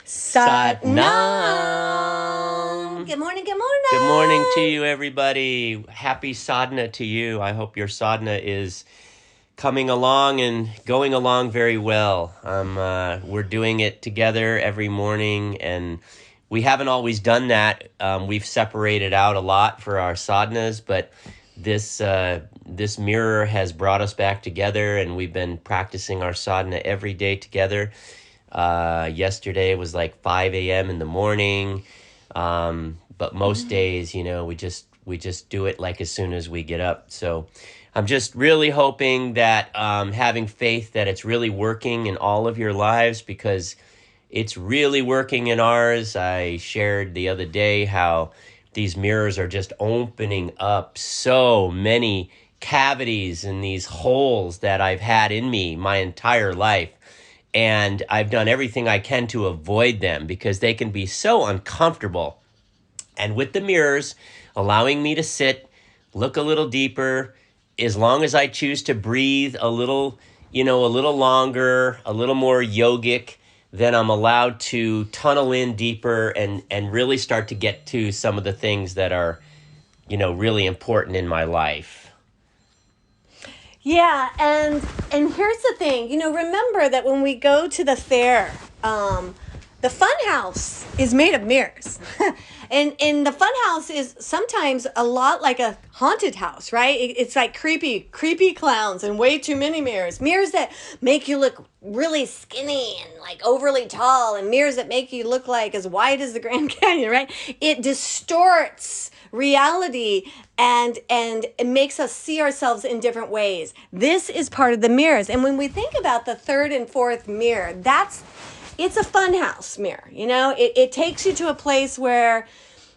Satnam. Good morning, good Good morning to morning. you, everybody. Happy sadhana to you. I hope your sadhana is coming along and going along very well. We're doing it together every morning, and we haven't always done that. We've separated out a lot for our sadhanas, but this mirror has brought us back together, and we've been practicing our sadhana every day together. Yesterday was like 5 a.m. in the morning. But most days, we just do it like as soon as we get up. So I'm just really hoping that having faith that it's really working in all of your lives, because it's really working in ours. I shared the other day how these mirrors are just opening up so many cavities and these holes that I've had in me my entire life. And I've done everything I can to avoid them because they can be so uncomfortable. And with the mirrors, allowing me to sit, look a little deeper, as long as I choose to breathe a little, a little longer, a little more yogic, then I'm allowed to tunnel in deeper and really start to get to some of the things that are, really important in my life. Yeah, and here's the thing. Remember that when we go to the fair, the fun house is made of mirrors. and the fun house is sometimes a lot like a haunted house, right? It's like creepy clowns and way too many mirrors. Mirrors that make you look really skinny and like overly tall, and mirrors that make you look like as wide as the Grand Canyon, right? It distorts reality and it makes us see ourselves in different ways. This is part of the mirrors. And when we think about the third and fourth mirror, it's a funhouse mirror. It takes you to a place where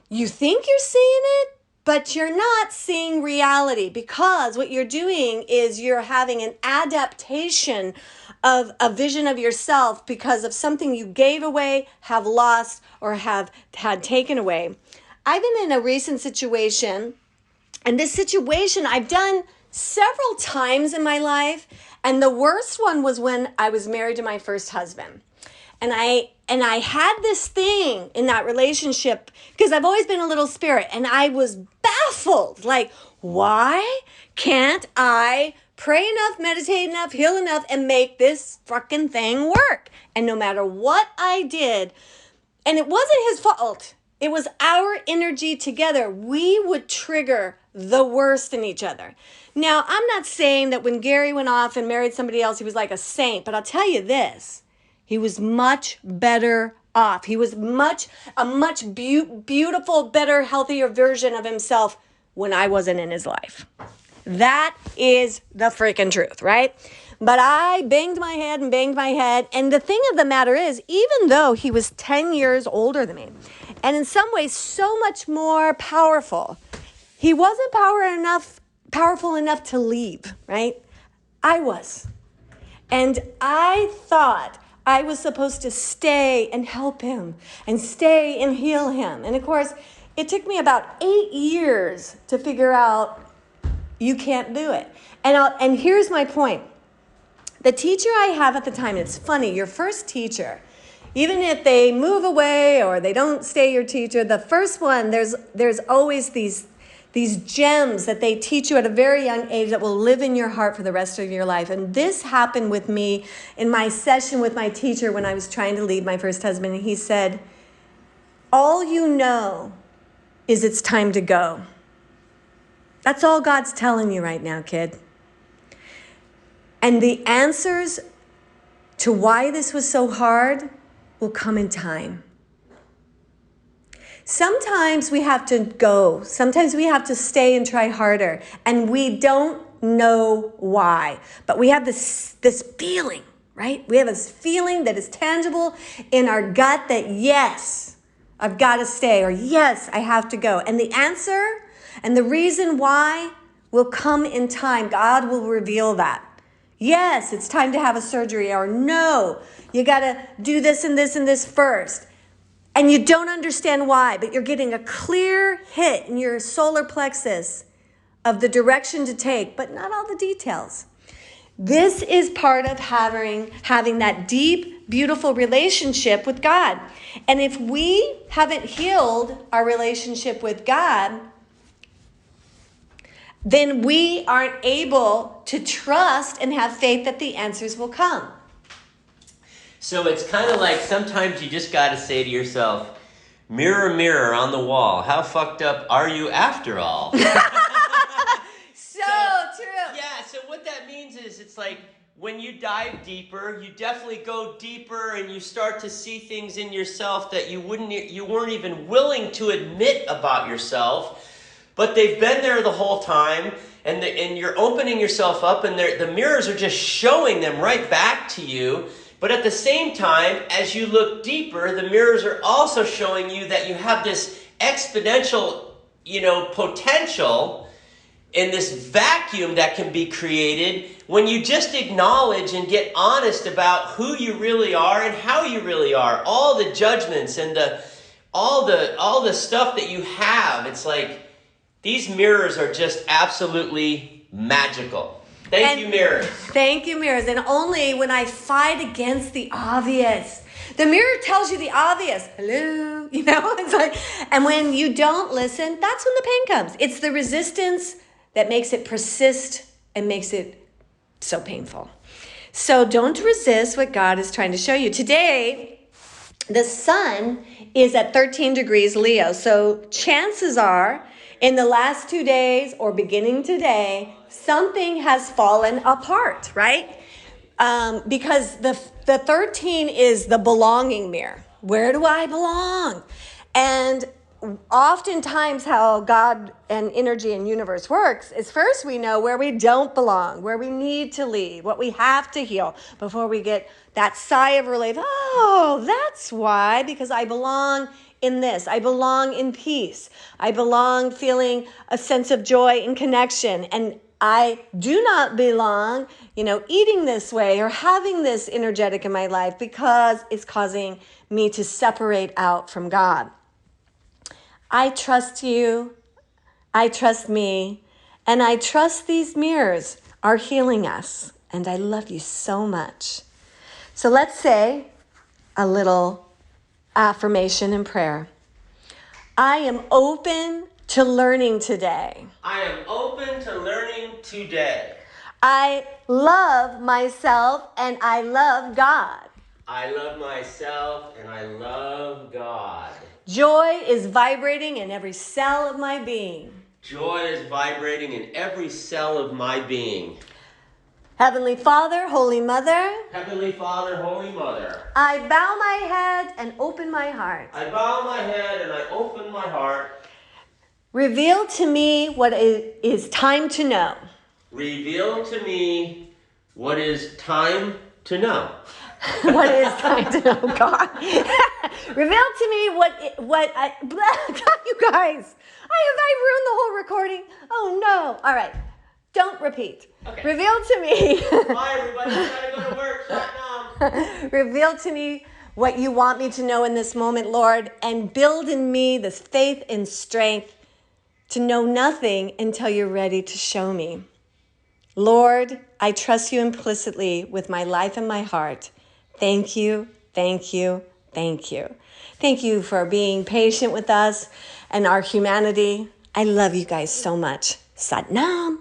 you think you're seeing it, but you're not seeing reality, because what you're doing is you're having an adaptation of a vision of yourself because of something you gave away, have lost, or have had taken away. I've been in a recent situation, and this situation I've done several times in my life, and the worst one was when I was married to my first husband. And I had this thing in that relationship, because I've always been a little spirit, and I was baffled. Like, why can't I pray enough, meditate enough, heal enough, and make this fucking thing work? And no matter what I did, and it wasn't his fault, it was our energy together, we would trigger the worst in each other. Now, I'm not saying that when Gary went off and married somebody else, he was like a saint, but I'll tell you this. He was much better off. He was a much beautiful, better, healthier version of himself when I wasn't in his life. That is the freaking truth, right? But I banged my head. And the thing of the matter is, even though he was 10 years older than me, and in some ways so much more powerful, he wasn't powerful enough to leave, right? I was. And I thought I was supposed to stay and help him and stay and heal him. And of course, it took me about 8 years to figure out you can't do it. And here's my point. The teacher I have at the time, it's funny, your first teacher, even if they move away or they don't stay your teacher, the first one, there's always these gems that they teach you at a very young age that will live in your heart for the rest of your life. And this happened with me in my session with my teacher when I was trying to leave my first husband. And he said, all you know is it's time to go. That's all God's telling you right now, kid. And the answers to why this was so hard will come in time. Sometimes we have to go. Sometimes we have to stay and try harder. And we don't know why. But we have this feeling, right? We have this feeling that is tangible in our gut that, yes, I've got to stay, or yes, I have to go. And the answer and the reason why will come in time. God will reveal that. Yes, it's time to have a surgery, or no, you got to do this and this and this first. And you don't understand why, but you're getting a clear hit in your solar plexus of the direction to take, but not all the details. This is part of having that deep beautiful relationship with God. And if we haven't healed our relationship with God, then we aren't able to trust and have faith that the answers will come. So it's kind of like sometimes you just got to say to yourself, mirror, mirror on the wall, how fucked up are you after all? So true. Yeah, so what that means is it's like when you dive deeper, you definitely go deeper and you start to see things in yourself that you weren't even willing to admit about yourself, but they've been there the whole time, and you're opening yourself up, and the mirrors are just showing them right back to you. But at the same time, as you look deeper, the mirrors are also showing you that you have this exponential, potential in this vacuum that can be created when you just acknowledge and get honest about who you really are and how you really are. All the judgments and all the stuff that you have. It's like these mirrors are just absolutely magical. Thank you, mirrors. Thank you, mirrors. And only when I fight against the obvious. The mirror tells you the obvious. Hello. It's like, and when you don't listen, that's when the pain comes. It's the resistance that makes it persist and makes it so painful. So don't resist what God is trying to show you. Today, the sun is at 13 degrees Leo. So chances are, in the last 2 days or beginning today, something has fallen apart, right? Because the 13 is the belonging mirror. Where do I belong? And oftentimes how God and energy and universe works is first we know where we don't belong, where we need to leave, what we have to heal before we get that sigh of relief. Oh, that's why, because I belong in this. I belong in peace. I belong feeling a sense of joy and connection. And I do not belong, eating this way or having this energetic in my life because it's causing me to separate out from God. I trust you. I trust me. And I trust these mirrors are healing us. And I love you so much. So let's say a little affirmation and prayer. I am open to learning today. I am open to learning today. I love myself and I love God. I love myself and I love God. Joy is vibrating in every cell of my being. Joy is vibrating in every cell of my being. Heavenly Father, Holy Mother. Heavenly Father, Holy Mother. I bow my head and open my heart. I bow my head and I open my heart. Reveal to me what it is time to know. Reveal to me what is time to know. What is time to know, God? Reveal to me what I... God, you guys. I ruined the whole recording. Oh, no. All right. Don't repeat. Okay. Reveal to me. Bye, everybody. I gotta go to work. Shut down. Reveal to me what you want me to know in this moment, Lord, and build in me this faith and strength to know nothing until you're ready to show me. Lord, I trust you implicitly with my life and my heart. Thank you, thank you, thank you. Thank you for being patient with us and our humanity. I love you guys so much. Sat Nam.